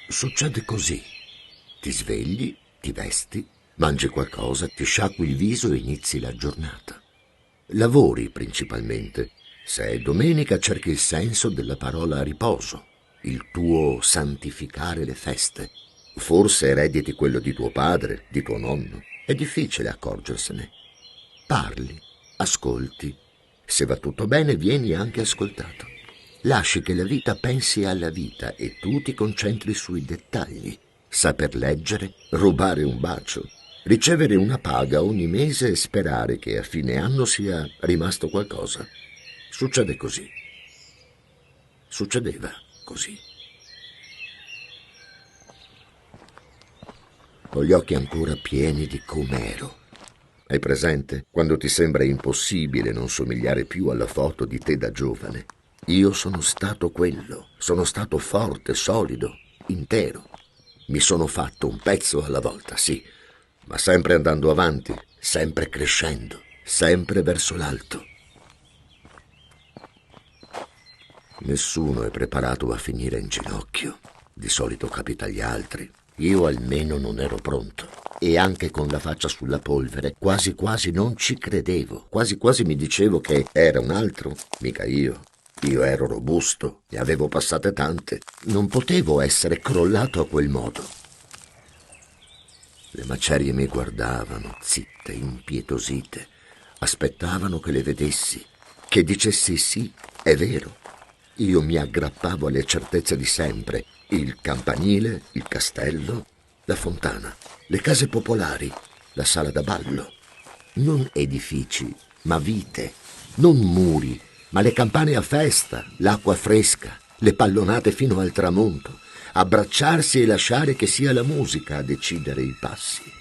Succede così. Ti svegli, ti vesti, mangi qualcosa, ti sciacqui il viso e inizi la giornata. Lavori principalmente. Se è domenica cerchi il senso della parola riposo, il tuo santificare le feste. Forse erediti quello di tuo padre, di tuo nonno. È difficile accorgersene. Parli, ascolti. Se va tutto bene, vieni anche ascoltato. Lasci che la vita pensi alla vita e tu ti concentri sui dettagli. Saper leggere, rubare un bacio, ricevere una paga ogni mese e sperare che a fine anno sia rimasto qualcosa. Succede così. Succedeva così. Ho gli occhi ancora pieni di com'ero. Hai presente? Quando ti sembra impossibile non somigliare più alla foto di te da giovane. Io sono stato quello. Sono stato forte, solido, intero. Mi sono fatto un pezzo alla volta, sì, ma sempre andando avanti, sempre crescendo, sempre verso l'alto. Nessuno è preparato a finire in ginocchio. Di solito capita agli altri. Io almeno non ero pronto. E anche con la faccia sulla polvere, quasi quasi non ci credevo. Quasi quasi mi dicevo che era un altro, mica io. Io ero robusto, ne avevo passate tante. Non potevo essere crollato a quel modo. Le macerie mi guardavano, zitte, impietosite. Aspettavano che le vedessi, che dicessi sì, è vero. Io mi aggrappavo alle certezze di sempre, il campanile, il castello, la fontana, le case popolari, la sala da ballo. Non edifici, ma vite, non muri, ma le campane a festa, l'acqua fresca, le pallonate fino al tramonto, abbracciarsi e lasciare che sia la musica a decidere i passi.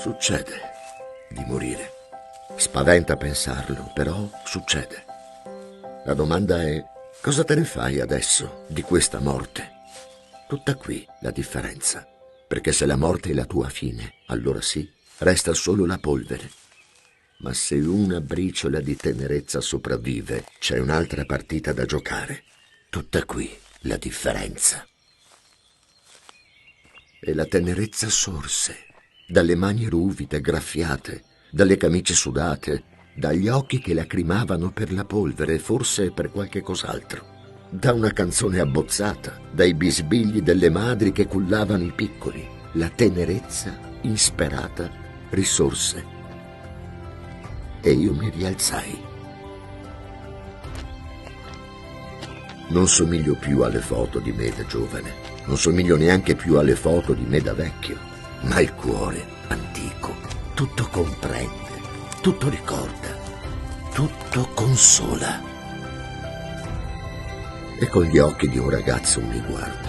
Succede di morire. Spaventa pensarlo, però succede. La domanda è: cosa te ne fai adesso di questa morte? Tutta qui la differenza. Perché se la morte è la tua fine, allora sì, resta solo la polvere. Ma se una briciola di tenerezza sopravvive, c'è un'altra partita da giocare. Tutta qui la differenza. E la tenerezza sorse dalle mani ruvide, graffiate, dalle camicie sudate, dagli occhi che lacrimavano per la polvere e forse per qualche cos'altro, da una canzone abbozzata, dai bisbigli delle madri che cullavano i piccoli. La tenerezza insperata risorse e io mi rialzai. Non somiglio più alle foto di me da giovane, non somiglio neanche più alle foto di me da vecchio, ma il cuore antico tutto comprende, tutto ricorda, tutto consola. E con gli occhi di un ragazzo mi guardo,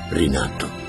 rinato.